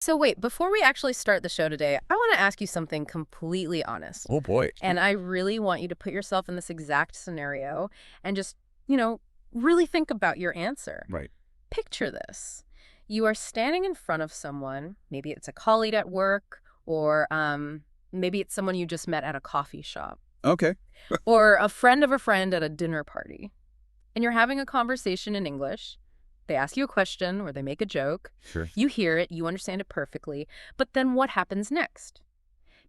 So wait, before we actually start the show today, I want to ask you something completely honest. Oh, boy. And I really want you to put yourself in this exact scenario and just, you know, really think about your answer. Right. Picture this. You are standing in front of someone, maybe it's a colleague at work, or maybe it's someone you just met at a coffee shop, Okay. or a friend of a friend at a dinner party. And you're having a conversation in English. They ask you a question or they make a joke. Sure. You hear it, you understand it perfectly, but then what happens next?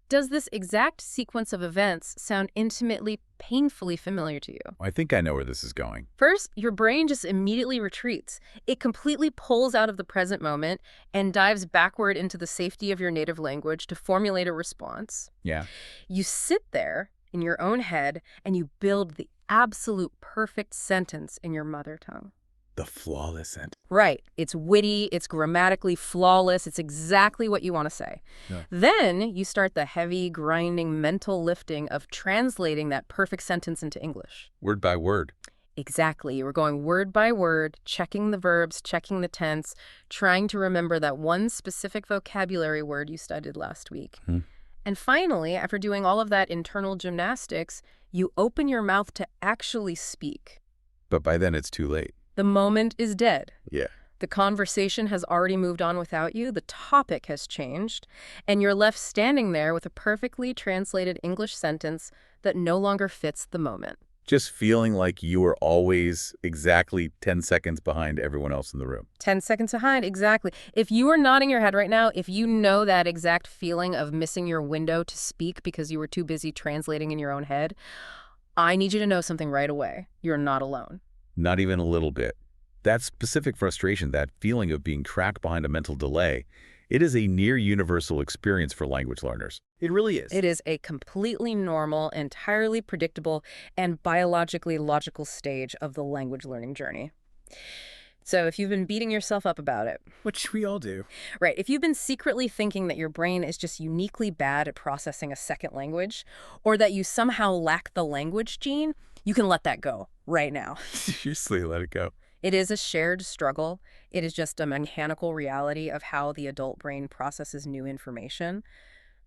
Does this exact sequence of events sound intimately, painfully familiar to you? I think I know where this is going. First, your brain just immediately retreats. It completely pulls out of the present moment and dives backward into the safety of your native language to formulate a response. Yeah. You sit there in your own head and you build the absolute perfect sentence in your mother tongue. The flawless sentence. Right. It's witty, it's grammatically flawless, it's exactly what you want to say. Yeah. Then you start the heavy, grinding mental lifting of translating that perfect sentence into English. Word by word. Exactly. You were going word by word, checking the verbs, checking the tense, trying to remember that one specific vocabulary word you studied last week. And finally, after doing all of that internal gymnastics, you open your mouth to actually speak. But by then it's too late. The moment is dead. Yeah. The conversation has already moved on without you, the topic has changed, and you're left standing there with a perfectly translated English sentence that no longer fits the moment. Just feeling like you were always exactly 10 seconds behind everyone else in the room. 10 seconds behind, exactly. If you are nodding your head right now, if you know that exact feeling of missing your window to speak because you were too busy translating in your own head, I need you to know something right away. You're not alone. Not even a little bit. That specific frustration, that feeling of being trapped behind a mental delay, it is a near universal experience for language learners. It really is. It is a completely normal, entirely predictable, and biologically logical stage of the language learning journey. So if you've been beating yourself up about it, Which we all do. right, if you've been secretly thinking that your brain is just uniquely bad at processing a second language, or that you somehow lack the language gene, you can let that go right now. Seriously, let it go. It is a shared struggle. It is just a mechanical reality of how the adult brain processes new information.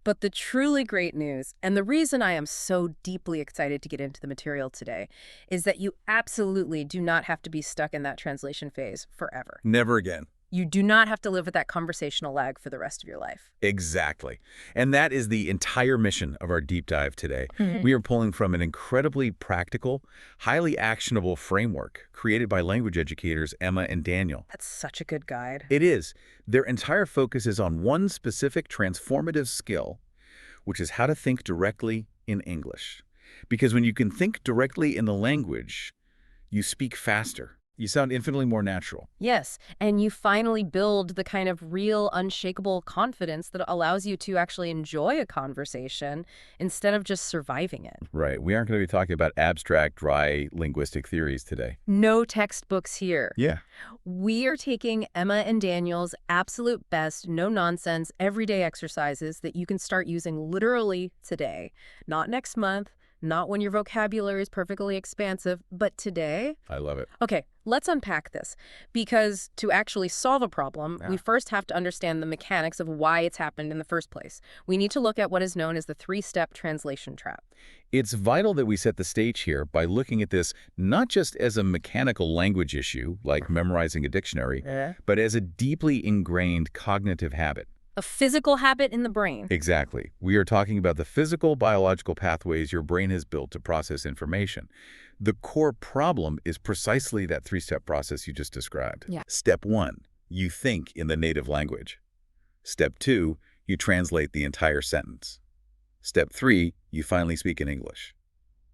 But the truly great news, and the reason I am so deeply excited to get into the material today, is that you absolutely do not have to be stuck in that translation phase forever. Never again. You do not have to live with that conversational lag for the rest of your life. Exactly. And that is the entire mission of our deep dive today. We are pulling from an incredibly practical, highly actionable framework created by language educators Emma and Daniel. That's such a good guide. It is. Their entire focus is on one specific transformative skill, which is how to think directly in English. Because when you can think directly in the language, you speak faster. You sound infinitely more natural. Yes, and you finally build the kind of real, unshakable confidence that allows you to actually enjoy a conversation instead of just surviving it. Right. We aren't going to be talking about abstract, dry linguistic theories today. No textbooks here. Yeah. We are taking Emma and Daniel's absolute best, no-nonsense, everyday exercises that you can start using literally today. Not next month, not when your vocabulary is perfectly expansive, but today. I love it. Okay, let's unpack this. Because to actually solve a problem, we first have to understand the mechanics of why it's happened in the first place. We need to look at what is known as the three-step translation trap. It's vital that we set the stage here by looking at this not just as a mechanical language issue, like memorizing a dictionary, but as a deeply ingrained cognitive habit. A physical habit in the brain. Exactly. We are talking about the physical, biological pathways your brain has built to process information. The core problem is precisely that three-step process you just described. Yeah. Step 1, you think in the native language. Step 2, you translate the entire sentence. Step 3, you finally speak in English.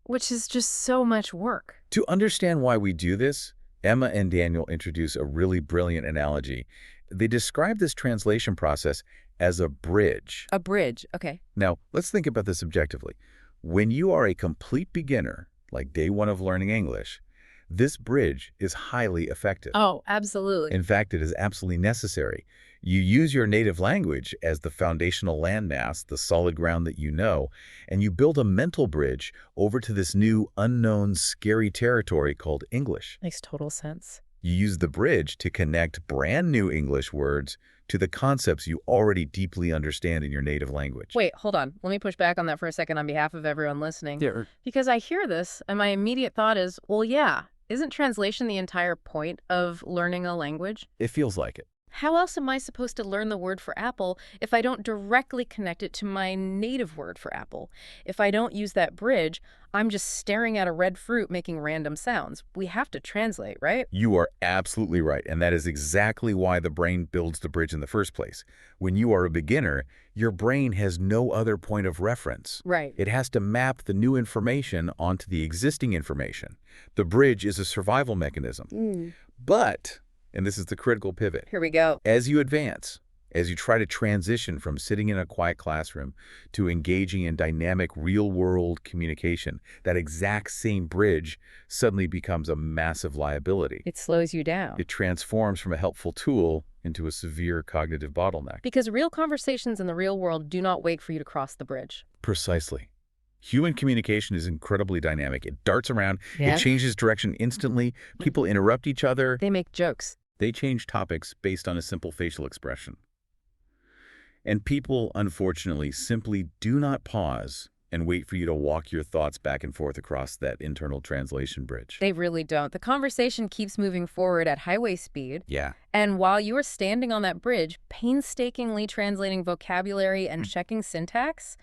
Which is just so much work. To understand why we do this, Emma and Daniel introduce a really brilliant analogy. They describe this translation process as a bridge. A bridge, okay. Now, let's think about this objectively. When you are a complete beginner, like day one of learning English, this bridge is highly effective. Oh, absolutely. In fact, it is absolutely necessary. You use your native language as the foundational landmass, the solid ground that you know, and you build a mental bridge over to this new, unknown, scary territory called English. Makes total sense. You use the bridge to connect brand new English words to the concepts you already deeply understand in your native language. Wait, hold on. Let me push back on that for a second on behalf of everyone listening. Yeah. Because I hear this, and my immediate thought is, well, yeah, isn't translation the entire point of learning a language? It feels like it. How else am I supposed to learn the word for apple if I don't directly connect it to my native word for apple? If I don't use that bridge, I'm just staring at a red fruit making random sounds. We have to translate, right? You are absolutely right, and that is exactly why the brain builds the bridge in the first place. When you are a beginner, your brain has no other point of reference. Right. It has to map the new information onto the existing information. The bridge is a survival mechanism. But, and this is the critical pivot, Here we go. as you advance, as you try to transition from sitting in a quiet classroom to engaging in dynamic real-world communication, that exact same bridge suddenly becomes a massive liability. It slows you down. It transforms from a helpful tool into a severe cognitive bottleneck. Because real conversations in the real world do not wait for you to cross the bridge. Precisely. Human communication is incredibly dynamic. It darts around. Yeah. It changes direction instantly. People interrupt each other. They make jokes. They change topics based on a simple facial expression. And people, unfortunately, simply do not pause and wait for you to walk your thoughts back and forth across that internal translation bridge. They really don't. The conversation keeps moving forward at highway speed. Yeah. And while you are standing on that bridge, painstakingly translating vocabulary and checking syntax,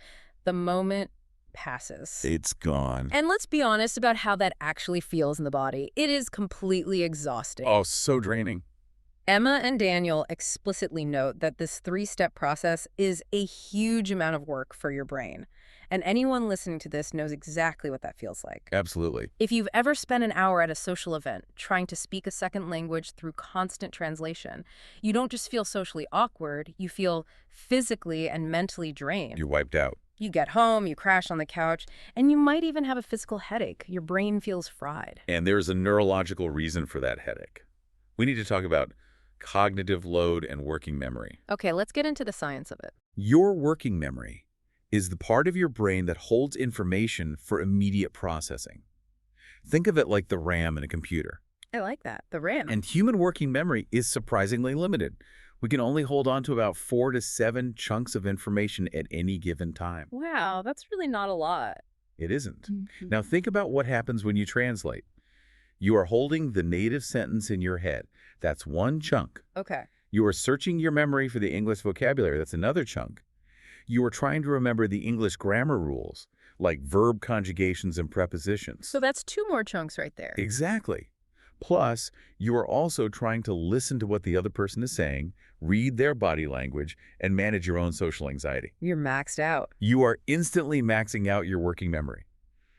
the moment passes. It's gone. And let's be honest about how that actually feels in the body. It is completely exhausting. Oh, so draining. Emma and Daniel explicitly note that this three-step process is a huge amount of work for your brain. And anyone listening to this knows exactly what that feels like. Absolutely. If you've ever spent an hour at a social event trying to speak a second language through constant translation, you don't just feel socially awkward, you feel physically and mentally drained. You're wiped out. You get home, you crash on the couch, and you might even have a physical headache. Your brain feels fried. And there's a neurological reason for that headache. We need to talk about cognitive load and working memory. Okay, let's get into the science of it. Your working memory is the part of your brain that holds information for immediate processing. Think of it like the RAM in a computer. I like that. The RAM. And human working memory is surprisingly limited. We can only hold on to about 4 to 7 chunks of information at any given time. Wow, that's really not a lot. It isn't. Now think about what happens when you translate. You are holding the native sentence in your head. That's one chunk. Okay. You are searching your memory for the English vocabulary. That's another chunk. You are trying to remember the English grammar rules, like verb conjugations and prepositions. So that's 2 more chunks right there. Exactly. Plus, you are also trying to listen to what the other person is saying, read their body language, and manage your own social anxiety. You're maxed out. You are instantly maxing out your working memory.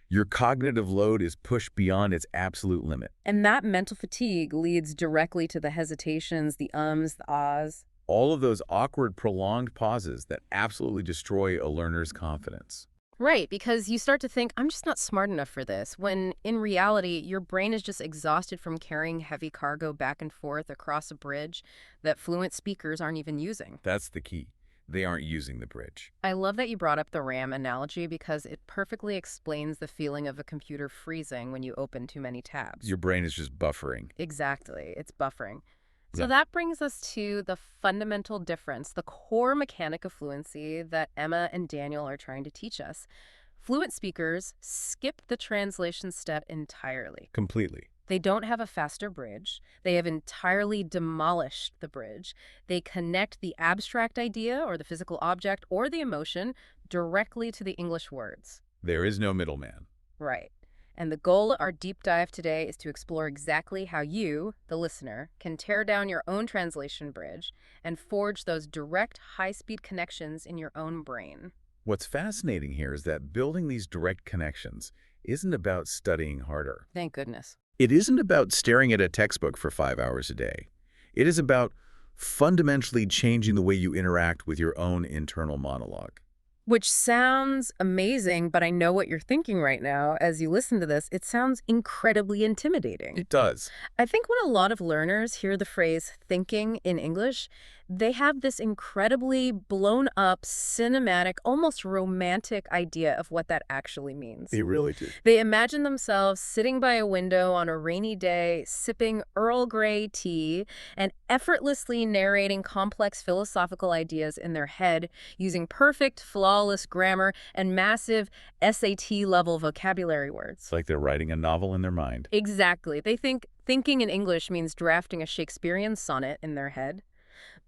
Your cognitive load is pushed beyond its absolute limit. And that mental fatigue leads directly to the hesitations, the ums, the ahs. All of those awkward, prolonged pauses that absolutely destroy a learner's confidence. Right, because you start to think, I'm just not smart enough for this, when in reality, your brain is just exhausted from carrying heavy cargo back and forth across a bridge that fluent speakers aren't even using. That's the key. They aren't using the bridge. I love that you brought up the RAM analogy because it perfectly explains the feeling of a computer freezing when you open too many tabs. Your brain is just buffering. Exactly. It's buffering. So Yeah. that brings us to the fundamental difference, the core mechanic of fluency that Emma and Daniel are trying to teach us. Fluent speakers skip the translation step entirely. Completely. They don't have a faster bridge. They have entirely demolished the bridge. They connect the abstract idea or the physical object or the emotion directly to the English words. There is no middleman. Right. And the goal of our deep dive today is to explore exactly how you, the listener, can tear down your own translation bridge and forge those direct, high-speed connections in your own brain. What's fascinating here is that building these direct connections isn't about studying harder. Thank goodness. It isn't about staring at a textbook for 5 hours a day. It is about fundamentally changing the way you interact with your own internal monologue. Which sounds amazing, but I know what you're thinking right now as you listen to this. It sounds incredibly intimidating. It does. I think when a lot of learners hear the phrase thinking in English, they have this incredibly blown up, cinematic, almost romantic idea of what that actually means. They really do. They imagine themselves sitting by a window on a rainy day, sipping Earl Grey tea, and effortlessly narrating complex philosophical ideas in their head using perfect, flawless grammar and massive SAT-level vocabulary words. It's like they're writing a novel in their mind. Exactly. They think thinking in English means drafting a Shakespearean sonnet in their head.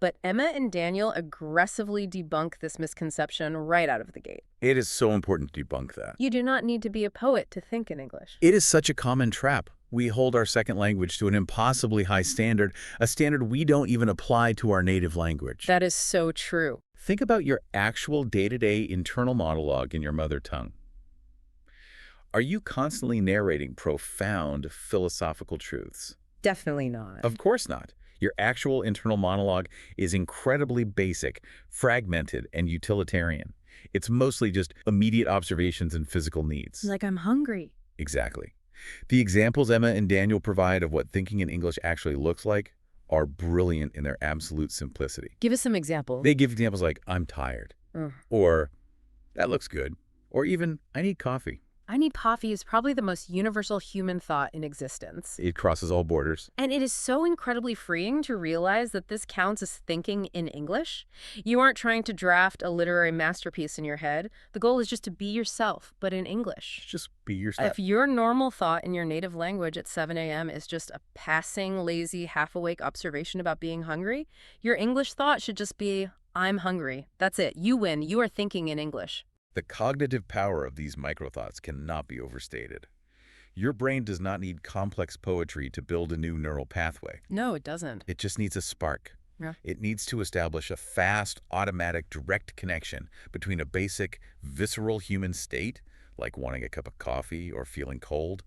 But Emma and Daniel aggressively debunk this misconception right out of the gate. It is so important to debunk that. You do not need to be a poet to think in English. It is such a common trap. We hold our second language to an impossibly high standard, a standard we don't even apply to our native language. That is so true. Think about your actual day-to-day internal monologue in your mother tongue. Are you constantly narrating profound philosophical truths? Definitely not. Of course not. Your actual internal monologue is incredibly basic, fragmented, and utilitarian. It's mostly just immediate observations and physical needs. Like I'm hungry. Exactly. The examples Emma and Daniel provide of what thinking in English actually looks like are brilliant in their absolute simplicity. Give us some examples. They give examples like, I'm tired, or that looks good, or even, I need coffee. I need coffee is probably the most universal human thought in existence. It crosses all borders. And it is so incredibly freeing to realize that this counts as thinking in English. You aren't trying to draft a literary masterpiece in your head. The goal is just to be yourself, but in English. Just be yourself. If your normal thought in your native language at 7 a.m. is just a passing, lazy, half-awake observation about being hungry, your English thought should just be, I'm hungry. That's it. You win. You are thinking in English. The cognitive power of these microthoughts cannot be overstated. Your brain does not need complex poetry to build a new neural pathway. No, it doesn't. It just needs a spark. Yeah. It needs to establish a fast, automatic, direct connection between a basic, visceral human state, like wanting a cup of coffee or feeling cold,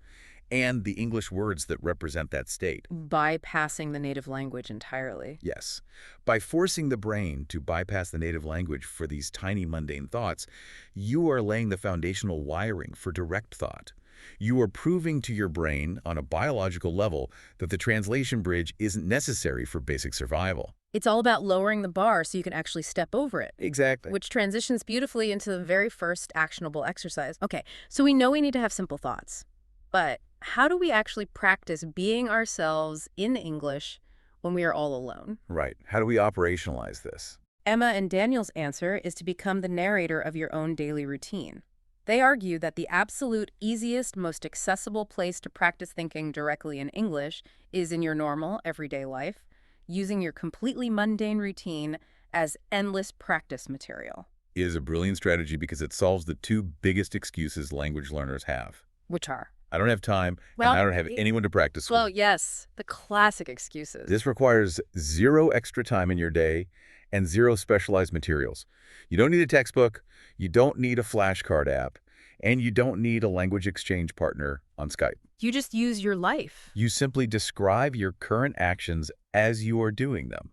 and the English words that represent that state. Bypassing the native language entirely. Yes. By forcing the brain to bypass the native language for these tiny mundane thoughts, you are laying the foundational wiring for direct thought. You are proving to your brain on a biological level that the translation bridge isn't necessary for basic survival. It's all about lowering the bar so you can actually step over it. Exactly. Which transitions beautifully into the very first actionable exercise. Okay, so we know we need to have simple thoughts. But how do we actually practice being ourselves in English when we are all alone? Right. How do we operationalize this? Emma and Daniel's answer is to become the narrator of your own daily routine. They argue that the absolute easiest, most accessible place to practice thinking directly in English is in your normal, everyday life, using your completely mundane routine as endless practice material. It is a brilliant strategy because it solves the two biggest excuses language learners have. Which are? I don't have time, and I don't have anyone to practice with. Well, yes, the classic excuses. This requires 0 extra time in your day and 0 specialized materials. You don't need a textbook, you don't need a flashcard app, and you don't need a language exchange partner on Skype. You just use your life. You simply describe your current actions as you are doing them.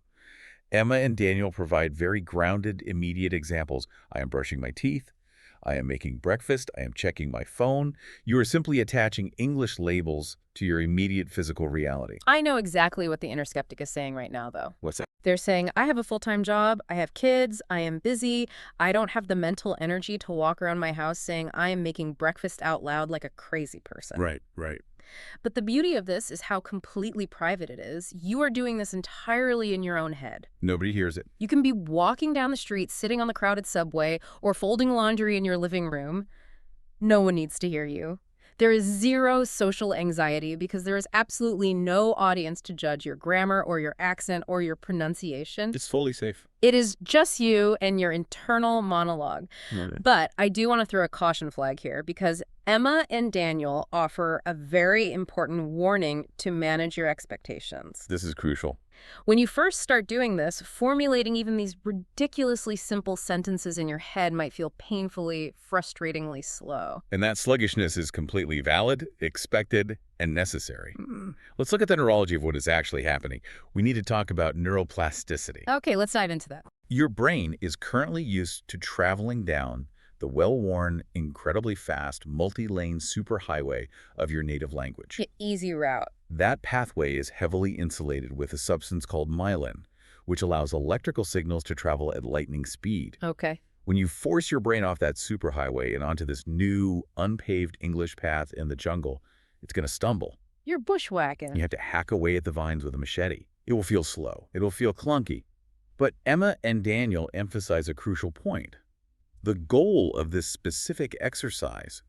Emma and Daniel provide very grounded, immediate examples. I am brushing my teeth. I am making breakfast. I am checking my phone. You are simply attaching English labels to your immediate physical reality. I know exactly what the inner skeptic is saying right now, though. What's that? They're saying, I have a full-time job, I have kids, I am busy, I don't have the mental energy to walk around my house saying I am making breakfast out loud like a crazy person. Right, right. But the beauty of this is how completely private it is. You are doing this entirely in your own head. Nobody hears it. You can be walking down the street, sitting on the crowded subway, or folding laundry in your living room. No one needs to hear you. There is 0 social anxiety because there is absolutely no audience to judge your grammar or your accent or your pronunciation. It's fully safe. It is just you and your internal monologue. But I do want to throw a caution flag here because Emma and Daniel offer a very important warning to manage your expectations. This is crucial. When you first start doing this, formulating even these ridiculously simple sentences in your head might feel painfully, frustratingly slow. And that sluggishness is completely valid, expected, and necessary. Mm. Let's look at the neurology of what is actually happening. We need to talk about neuroplasticity. Okay, let's dive into that. Your brain is currently used to traveling down the well-worn, incredibly fast, multi-lane superhighway of your native language. Easy route. That pathway is heavily insulated with a substance called myelin, which allows electrical signals to travel at lightning speed. Okay. When you force your brain off that superhighway and onto this new, unpaved English path in the jungle, it's going to stumble. You're bushwhacking. You have to hack away at the vines with a machete. It will feel slow. It'll feel clunky. But Emma and Daniel emphasize a crucial point. The goal of this specific exercise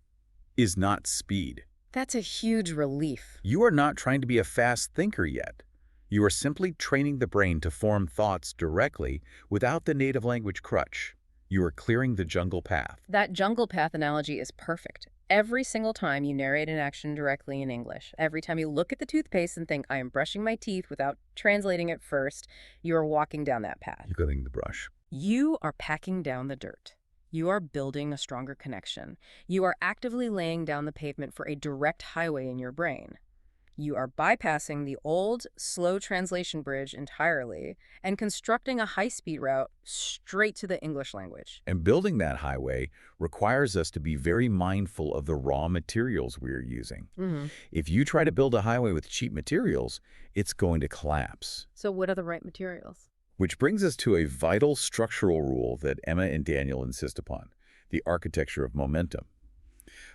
is not speed. That's a huge relief. You are not trying to be a fast thinker yet. You are simply training the brain to form thoughts directly without the native language crutch. You are clearing the jungle path. That jungle path analogy is perfect. Every single time you narrate an action directly in English, every time you look at the toothpaste and think, I am brushing my teeth without translating it first, you are walking down that path. You're getting the brush. You are packing down the dirt. You are building a stronger connection. You are actively laying down the pavement for a direct highway in your brain. You are bypassing the old, slow translation bridge entirely and constructing a high-speed route straight to the English language. And building that highway requires us to be very mindful of the raw materials we are using. If you try to build a highway with cheap materials, it's going to collapse. So what are the right materials? Which brings us to a vital structural rule that Emma and Daniel insist upon, the architecture of momentum.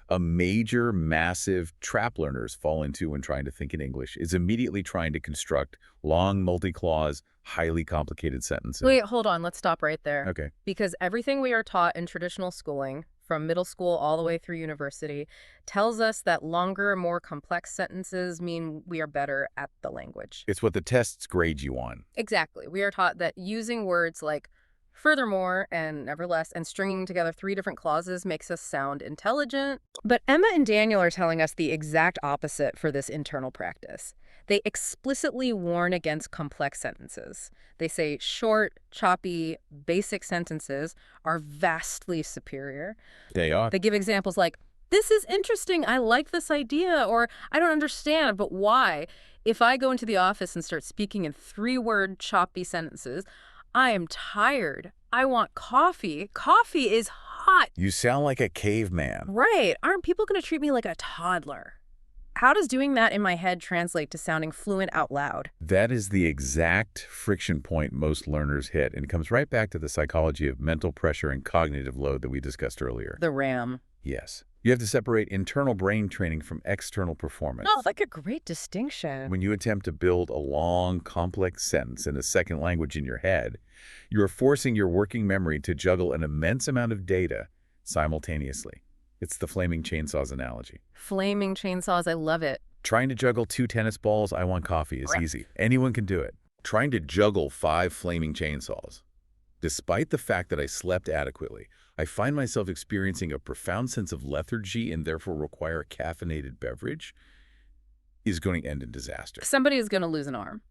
A major, massive trap learners fall into when trying to think in English is immediately trying to construct long, multi-clause, highly complicated sentences. Wait, hold on. Let's stop right there. Okay. Because everything we are taught in traditional schooling, from middle school all the way through university, tells us that longer, more complex sentences mean we are better at the language. It's what the tests grade you on. Exactly. We are taught that using words like furthermore and nevertheless and stringing together 3 different clauses makes us sound intelligent. But Emma and Daniel are telling us the exact opposite for this internal practice. They explicitly warn against complex sentences. They say short, choppy, basic sentences are vastly superior. They are. They give examples like, this is interesting, I like this idea, or I don't understand, but why? If I go into the office and start speaking in 3-word choppy sentences, I am tired. I want coffee. Coffee is hot. You sound like a caveman. Right. Aren't people going to treat me like a toddler? How does doing that in my head translate to sounding fluent out loud? That is the exact friction point most learners hit, and it comes right back to the psychology of mental pressure and cognitive load that we discussed earlier. The RAM. Yes. You have to separate internal brain training from external performance. Oh, like a great distinction. When you attempt to build a long, complex sentence in a second language in your head, you are forcing your working memory to juggle an immense amount of data simultaneously. It's the flaming chainsaws analogy. Flaming chainsaws, I love it. Trying to juggle 2 tennis balls, I want coffee is easy. Anyone can do it. Trying to juggle 5 flaming chainsaws. Despite the fact that I slept adequately, I find myself experiencing a profound sense of lethargy and therefore require a caffeinated beverage, is going to end in disaster. Somebody is going to lose an arm.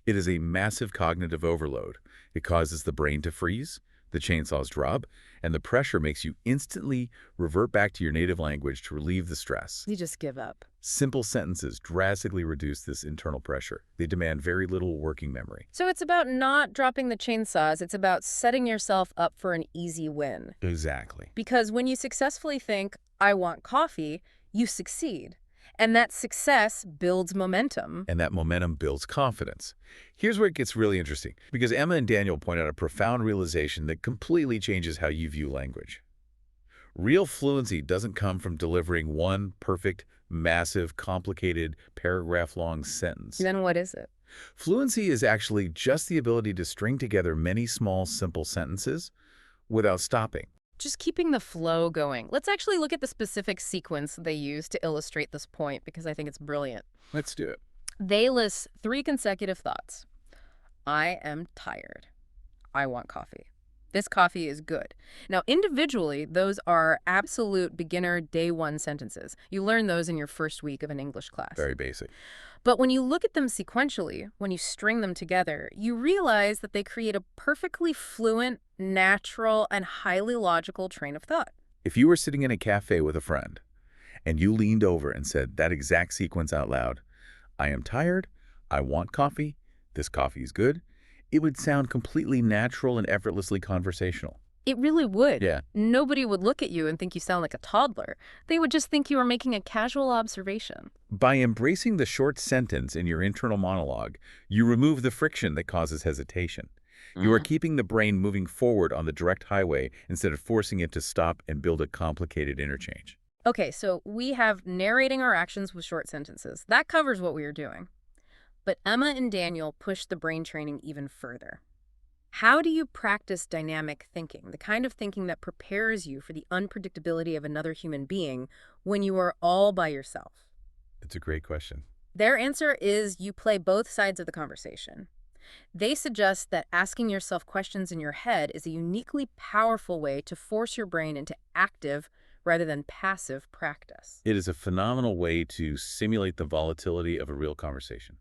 It is a massive cognitive overload. It causes the brain to freeze, the chainsaws drop, and the pressure makes you instantly revert back to your native language to relieve the stress. You just give up. Simple sentences drastically reduce this internal pressure. They demand very little working memory. So it's about not dropping the chainsaws. It's about setting yourself up for an easy win. Exactly. Because when you successfully think, I want coffee, you succeed. And that success builds momentum. And that momentum builds confidence. Here's where it gets really interesting, because Emma and Daniel point out a profound realization that completely changes how you view language. Real fluency doesn't come from delivering one perfect, massive, complicated, paragraph-long sentence. Then what is it? Fluency is actually just the ability to string together many small, simple sentences without stopping. Just keeping the flow going. Let's actually look at the specific sequence they use to illustrate this point, because I think it's brilliant. Let's do it. They list 3 consecutive thoughts. I am tired. I want coffee. This coffee is good. Now, individually, those are absolute beginner day one sentences. You learn those in your first week of an English class. Very basic. But when you look at them sequentially, when you string them together, you realize that they create a perfectly fluent, natural, and highly logical train of thought. If you were sitting in a cafe with a friend and you leaned over and said that exact sequence out loud, I am tired, I want coffee, this coffee is good, it would sound completely natural and effortlessly conversational. It really would. Yeah. Nobody would look at you and think you sound like a toddler. They would just think you were making a casual observation. By embracing the short sentence in your internal monologue, you remove the friction that causes hesitation. You are keeping the brain moving forward on the direct highway instead of forcing it to stop and build a complicated interchange. Okay, so we have narrating our actions with short sentences. That covers what we are doing. But Emma and Daniel push the brain training even further. How do you practice dynamic thinking, the kind of thinking that prepares you for the unpredictability of another human being when you are all by yourself? It's a great question. Their answer is you play both sides of the conversation. They suggest that asking yourself questions in your head is a uniquely powerful way to force your brain into active rather than passive practice. It is a phenomenal way to simulate the volatility of a real conversation.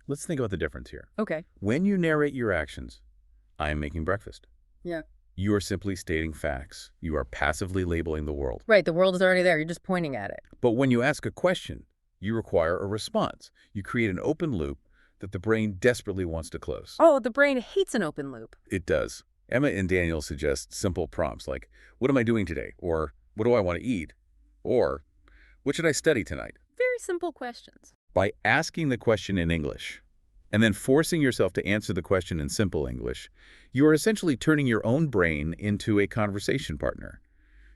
Let's think about the difference here. Okay. When you narrate your actions, I am making breakfast. Yeah. You are simply stating facts. You are passively labeling the world. Right, the world is already there. You're just pointing at it. But when you ask a question, you require a response. You create an open loop that the brain desperately wants to close. Oh, the brain hates an open loop. It does. Emma and Daniel suggest simple prompts like, what am I doing today? Or what do I want to eat? Or what should I study tonight? Very simple questions. By asking the question in English and then forcing yourself to answer the question in simple English, you are essentially turning your own brain into a conversation partner.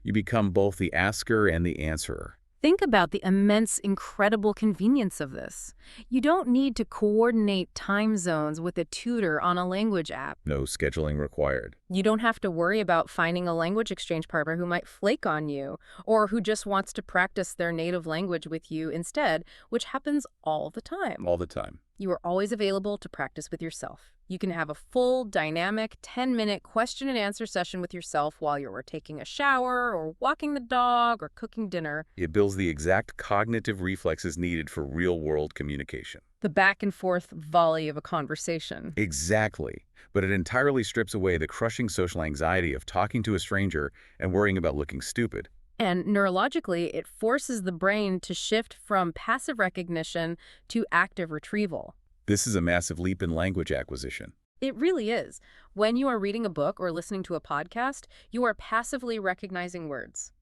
You become both the asker and the answerer. Think about the immense, incredible convenience of this. You don't need to coordinate time zones with a tutor on a language app. No scheduling required. You don't have to worry about finding a language exchange partner who might flake on you or who just wants to practice their native language with you instead, which happens all the time. All the time. You are always available to practice with yourself. You can have a full, dynamic, 10-minute question and answer session with yourself while you're taking a shower or walking the dog or cooking dinner. It builds the exact cognitive reflexes needed for real-world communication. The back and forth volley of a conversation. Exactly. But it entirely strips away the crushing social anxiety of talking to a stranger and worrying about looking stupid. And neurologically, it forces the brain to shift from passive recognition to active retrieval. This is a massive leap in language acquisition. It really is. When you are reading a book or listening to a podcast, you are passively recognizing words.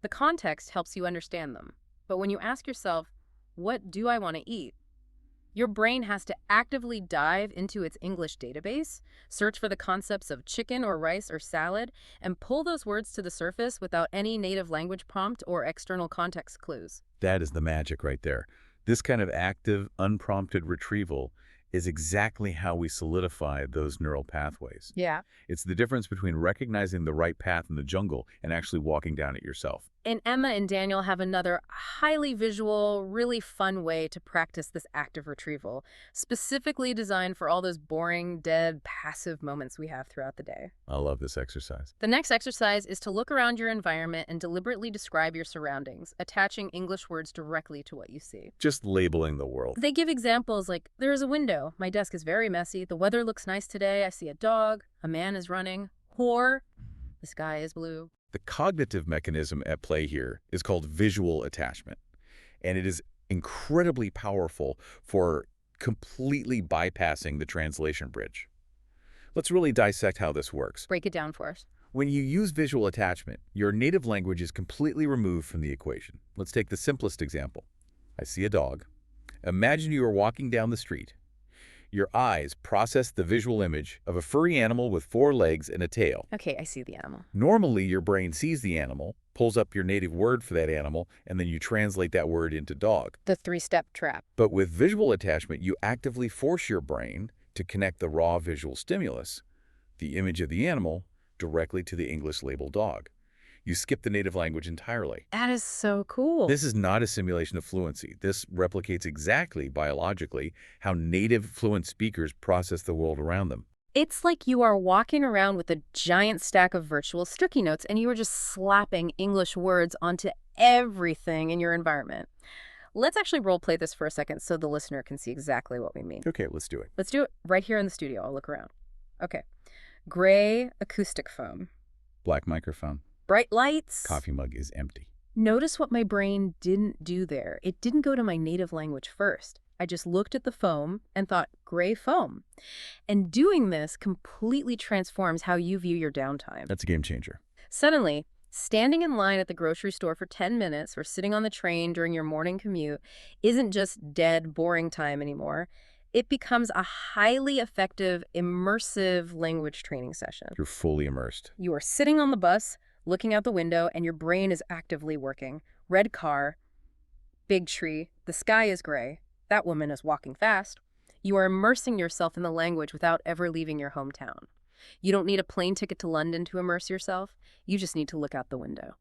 The context helps you understand them. But when you ask yourself, what do I want to eat? Your brain has to actively dive into its English database, search for the concepts of chicken or rice or salad, and pull those words to the surface without any native language prompt or external context clues. That is the magic right there. This kind of active, unprompted retrieval is exactly how we solidify those neural pathways. Yeah. It's the difference between recognizing the right path in the jungle and actually walking down it yourself. And Emma and Daniel have another highly visual, really fun way to practice this active retrieval, specifically designed for all those boring, dead, passive moments we have throughout the day. I love this exercise. The next exercise is to look around your environment and deliberately describe your surroundings, attaching English words directly to what you see. Just labeling the world. They give examples like, there is a window, my desk is very messy, the weather looks nice today, I see a dog, a man is running, or the sky is blue. The cognitive mechanism at play here is called visual attachment, and it is incredibly powerful for completely bypassing the translation bridge. Let's really dissect how this works. Break it down for us. When you use visual attachment, your native language is completely removed from the equation. Let's take the simplest example. I see a dog. Imagine you are walking down the street. Your eyes process the visual image of a furry animal with 4 legs and a tail. Okay, I see the animal. Normally, your brain sees the animal, pulls up your native word for that animal, and then you translate that word into dog. The 3-step trap. But with visual attachment, you actively force your brain to connect the raw visual stimulus, the image of the animal, directly to the English label dog. You skip the native language entirely. That is so cool. This is not a simulation of fluency. This replicates exactly, biologically, how native fluent speakers process the world around them. It's like you are walking around with a giant stack of virtual sticky notes and you are just slapping English words onto everything in your environment. Let's actually role play this for a second so the listener can see exactly what we mean. Okay, let's do it. Let's do it right here in the studio. I'll look around. Okay. Gray acoustic foam. Black microphone. Bright lights. Coffee mug is empty. Notice what my brain didn't do there. It didn't go to my native language first. I just looked at the foam and thought, gray foam. And doing this completely transforms how you view your downtime. That's a game changer. Suddenly, standing in line at the grocery store for 10 minutes or sitting on the train during your morning commute isn't just dead, boring time anymore. It becomes a highly effective, immersive language training session. You're fully immersed. You are sitting on the bus, looking out the window, and your brain is actively working. Red car, big tree, the sky is gray. That woman is walking fast. You are immersing yourself in the language without ever leaving your hometown. You don't need a plane ticket to London to immerse yourself. You just need to look out the window.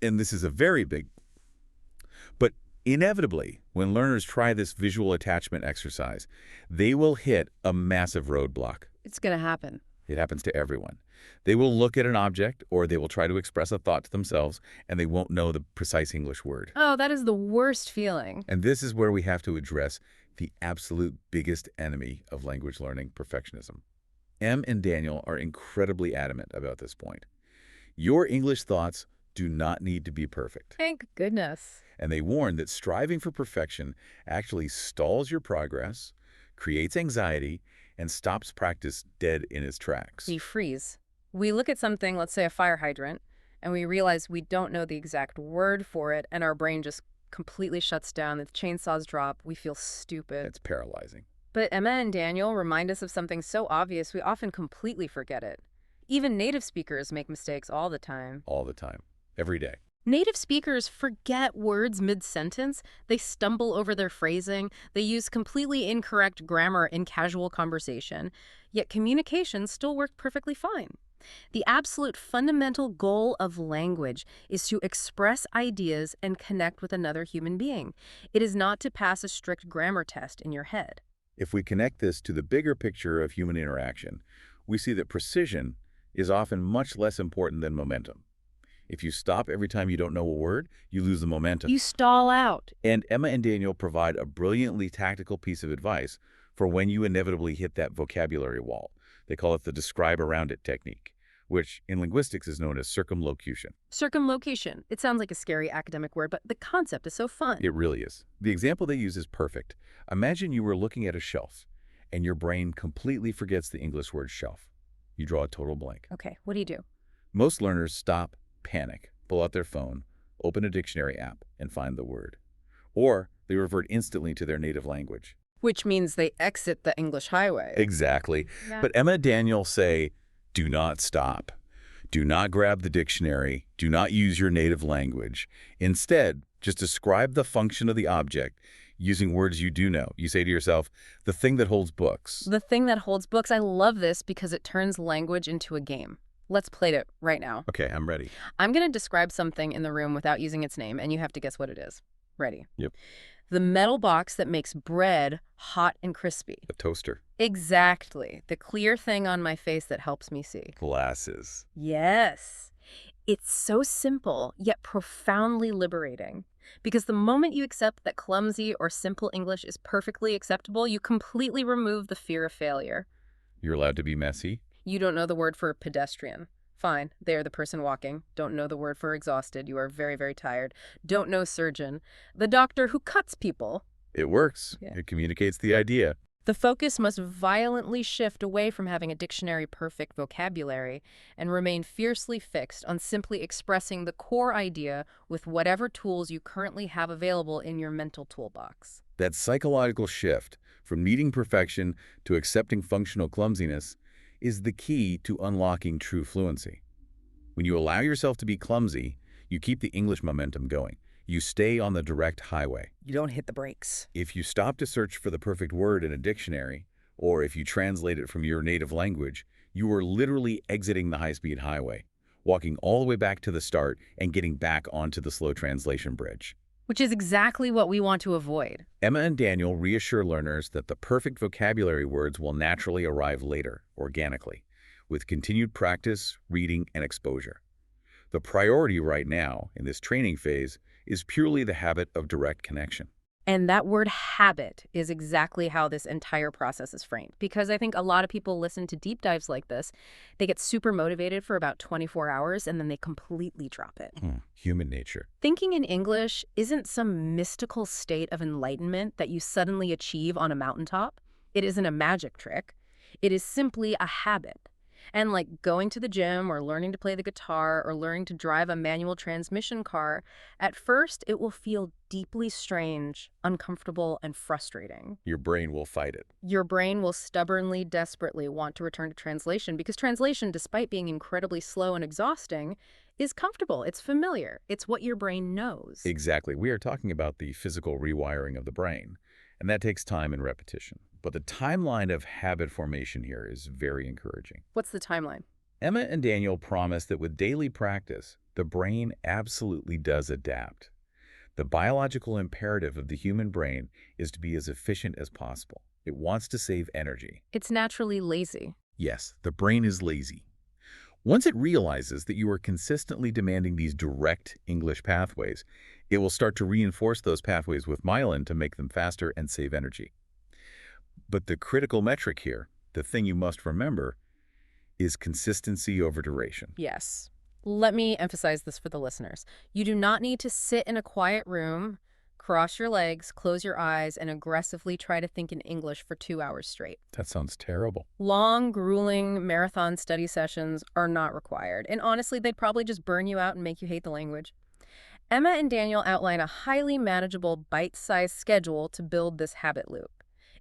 And this is a very big, but inevitably, when learners try this visual attachment exercise, they will hit a massive roadblock. It's going to happen. It happens to everyone. They will look at an object or they will try to express a thought to themselves and they won't know the precise English word. Oh, that is the worst feeling. And this is where we have to address the absolute biggest enemy of language learning, perfectionism. Em and Daniel are incredibly adamant about this point. Your English thoughts do not need to be perfect. Thank goodness. And they warn that striving for perfection actually stalls your progress, creates anxiety, and stops practice dead in its tracks. We freeze. We look at something, let's say a fire hydrant, and we realize we don't know the exact word for it, and our brain just completely shuts down. The chainsaws drop. We feel stupid. It's paralyzing. But Emma and Daniel remind us of something so obvious we often completely forget it. Even native speakers make mistakes all the time. All the time. Every day. Native speakers forget words mid-sentence. They stumble over their phrasing. They use completely incorrect grammar in casual conversation. Yet communication still worked perfectly fine. The absolute fundamental goal of language is to express ideas and connect with another human being. It is not to pass a strict grammar test in your head. If we connect this to the bigger picture of human interaction, we see that precision is often much less important than momentum. If you stop every time you don't know a word, you lose the momentum. You stall out. And Emma and Daniel provide a brilliantly tactical piece of advice for when you inevitably hit that vocabulary wall. They call it the describe around it technique, which in linguistics is known as circumlocution. Circumlocution. It sounds like a scary academic word, but the concept is so fun. It really is. The example they use is perfect. Imagine you were looking at a shelf, and your brain completely forgets the English word shelf. You draw a total blank. Okay, what do? Most learners stop, panic, pull out their phone, open a dictionary app, and find the word. Or they revert instantly to their native language. Which means they exit the English highway. Exactly. Yeah. But Emma and Daniel say, do not stop. Do not grab the dictionary. Do not use your native language. Instead, just describe the function of the object using words you do know. You say to yourself, the thing that holds books. The thing that holds books. I love this because it turns language into a game. Let's play it right now. Okay, I'm ready. I'm going to describe something in the room without using its name, and you have to guess what it is. Ready? Yep. The metal box that makes bread hot and crispy. A toaster. Exactly. The clear thing on my face that helps me see. Glasses. Yes. It's so simple, yet profoundly liberating. Because the moment you accept that clumsy or simple English is perfectly acceptable, you completely remove the fear of failure. You're allowed to be messy. You don't know the word for pedestrian. Fine, they're the person walking. Don't know the word for exhausted. You are very, very tired. Don't know surgeon. The doctor who cuts people. It works. Yeah. It communicates the idea. The focus must violently shift away from having a dictionary-perfect vocabulary and remain fiercely fixed on simply expressing the core idea with whatever tools you currently have available in your mental toolbox. That psychological shift from needing perfection to accepting functional clumsiness is the key to unlocking true fluency. When you allow yourself to be clumsy, you keep the English momentum going. You stay on the direct highway. You don't hit the brakes. If you stop to search for the perfect word in a dictionary, or if you translate it from your native language, you are literally exiting the high-speed highway, walking all the way back to the start and getting back onto the slow translation bridge. Which is exactly what we want to avoid. Emma and Daniel reassure learners that the perfect vocabulary words will naturally arrive later, organically, with continued practice, reading, and exposure. The priority right now, in this training phase, is purely the habit of direct connection. And that word habit is exactly how this entire process is framed. Because I think a lot of people listen to deep dives like this, they get super motivated for about 24 hours and then they completely drop it. Human nature. Thinking in English isn't some mystical state of enlightenment that you suddenly achieve on a mountaintop. It isn't a magic trick. It is simply a habit. And like going to the gym or learning to play the guitar or learning to drive a manual transmission car, at first it will feel deeply strange, uncomfortable, and frustrating. Your brain will fight it. Your brain will stubbornly, desperately want to return to translation because translation, despite being incredibly slow and exhausting, is comfortable. It's familiar. It's what your brain knows. Exactly. We are talking about the physical rewiring of the brain, and that takes time and repetition. But the timeline of habit formation here is very encouraging. What's the timeline? Emma and Daniel promise that with daily practice, the brain absolutely does adapt. The biological imperative of the human brain is to be as efficient as possible. It wants to save energy. It's naturally lazy. Yes, the brain is lazy. Once it realizes that you are consistently demanding these direct English pathways, it will start to reinforce those pathways with myelin to make them faster and save energy. But the critical metric here, the thing you must remember, is consistency over duration. Yes. Let me emphasize this for the listeners. You do not need to sit in a quiet room, cross your legs, close your eyes, and aggressively try to think in English for 2 hours straight. That sounds terrible. Long, grueling marathon study sessions are not required. And honestly, they'd probably just burn you out and make you hate the language. Emma and Daniel outline a highly manageable, bite-sized schedule to build this habit loop.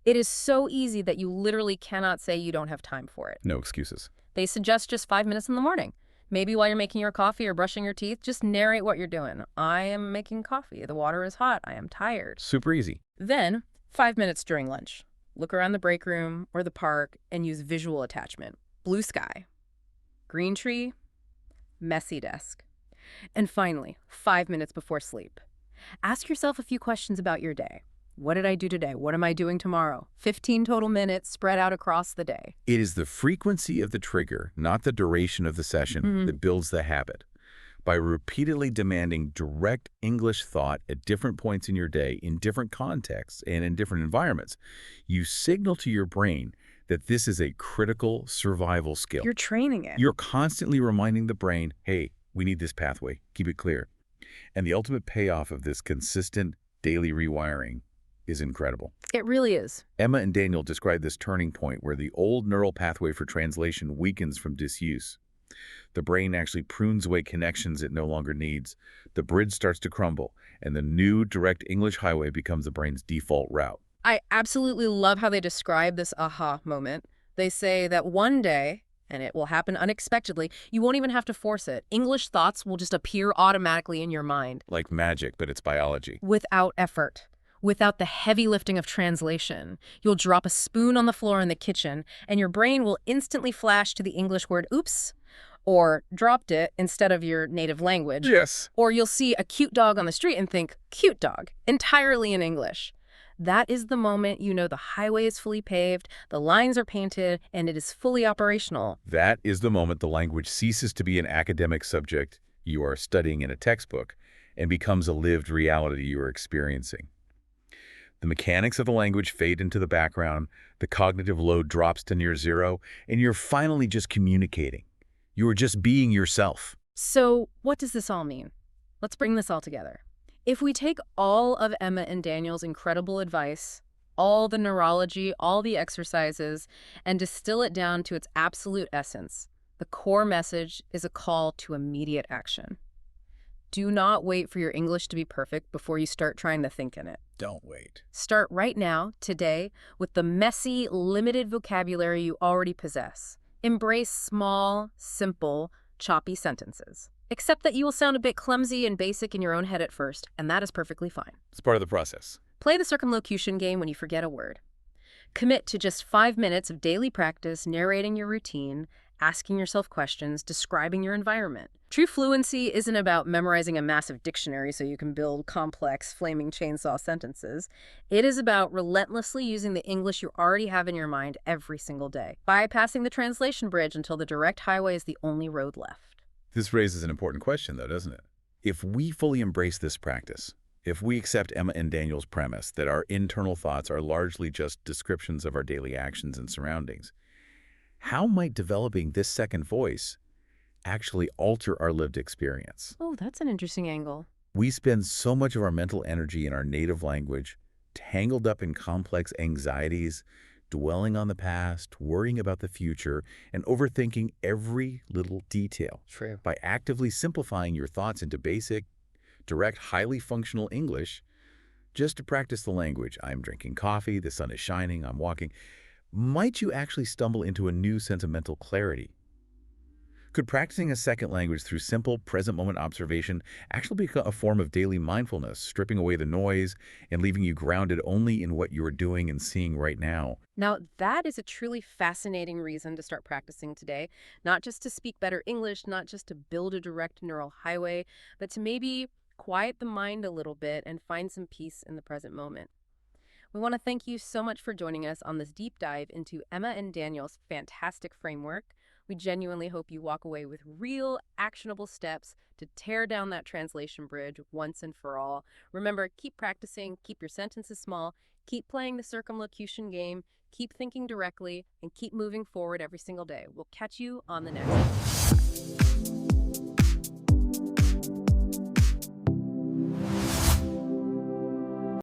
It is so easy that you literally cannot say you don't have time for it. No excuses. They suggest just 5 minutes in the morning. Maybe while you're making your coffee or brushing your teeth, just narrate what you're doing. I am making coffee. The water is hot. I am tired. Super easy. Then, 5 minutes during lunch. Look around the break room or the park and use visual attachment. Blue sky, green tree, messy desk. And finally, 5 minutes before sleep. Ask yourself a few questions about your day. What did I do today? What am I doing tomorrow? 15 total minutes spread out across the day. It is the frequency of the trigger, not the duration of the session, that builds the habit. By repeatedly demanding direct English thought at different points in your day, in different contexts, and in different environments, you signal to your brain that this is a critical survival skill. You're training it. You're constantly reminding the brain, hey, we need this pathway. Keep it clear. And the ultimate payoff of this consistent daily rewiring is incredible. It really is. Emma and Daniel describe this turning point where the old neural pathway for translation weakens from disuse. The brain actually prunes away connections it no longer needs. The bridge starts to crumble, and the new direct English highway becomes the brain's default route. I absolutely love how they describe this aha moment. They say that one day, and it will happen unexpectedly, you won't even have to force it. English thoughts will just appear automatically in your mind. Like magic, but it's biology. Without effort. Without the heavy lifting of translation. You'll drop a spoon on the floor in the kitchen, and your brain will instantly flash to the English word oops, or dropped it instead of your native language. Yes. Or you'll see a cute dog on the street and think, cute dog, entirely in English. That is the moment you know the highway is fully paved, the lines are painted, and it is fully operational. That is the moment the language ceases to be an academic subject you are studying in a textbook and becomes a lived reality you are experiencing. The mechanics of the language fade into the background, the cognitive load drops to near zero, and you're finally just communicating. You are just being yourself. So what does this all mean? Let's bring this all together. If we take all of Emma and Daniel's incredible advice, all the neurology, all the exercises, and distill it down to its absolute essence, the core message is a call to immediate action. Do not wait for your English to be perfect before you start trying to think in it. Don't wait. Start right now, today, with the messy, limited vocabulary you already possess. Embrace small, simple, choppy sentences. Accept that you will sound a bit clumsy and basic in your own head at first, and that is perfectly fine. It's part of the process. Play the circumlocution game when you forget a word. Commit to just 5 minutes of daily practice narrating your routine, asking yourself questions, describing your environment. True fluency isn't about memorizing a massive dictionary so you can build complex, flaming chainsaw sentences. It is about relentlessly using the English you already have in your mind every single day, bypassing the translation bridge until the direct highway is the only road left. This raises an important question, though, doesn't it? If we fully embrace this practice, if we accept Emma and Daniel's premise that our internal thoughts are largely just descriptions of our daily actions and surroundings, how might developing this second voice actually alter our lived experience? Oh, that's an interesting angle. We spend so much of our mental energy in our native language, tangled up in complex anxieties, dwelling on the past, worrying about the future, and overthinking every little detail. True. By actively simplifying your thoughts into basic, direct, highly functional English, just to practice the language, I'm drinking coffee, the sun is shining, I'm walking, might you actually stumble into a new sense of mental clarity? Could practicing a second language through simple, present-moment observation actually become a form of daily mindfulness, stripping away the noise and leaving you grounded only in what you're doing and seeing right now? Now, that is a truly fascinating reason to start practicing today. Not just to speak better English, not just to build a direct neural highway, but to maybe quiet the mind a little bit and find some peace in the present moment. We want to thank you so much for joining us on this deep dive into Emma and Daniel's fantastic framework. We genuinely hope you walk away with real, actionable steps to tear down that translation bridge once and for all. Remember, keep practicing, keep your sentences small, keep playing the circumlocution game, keep thinking directly, and keep moving forward every single day. We'll catch you on the next one.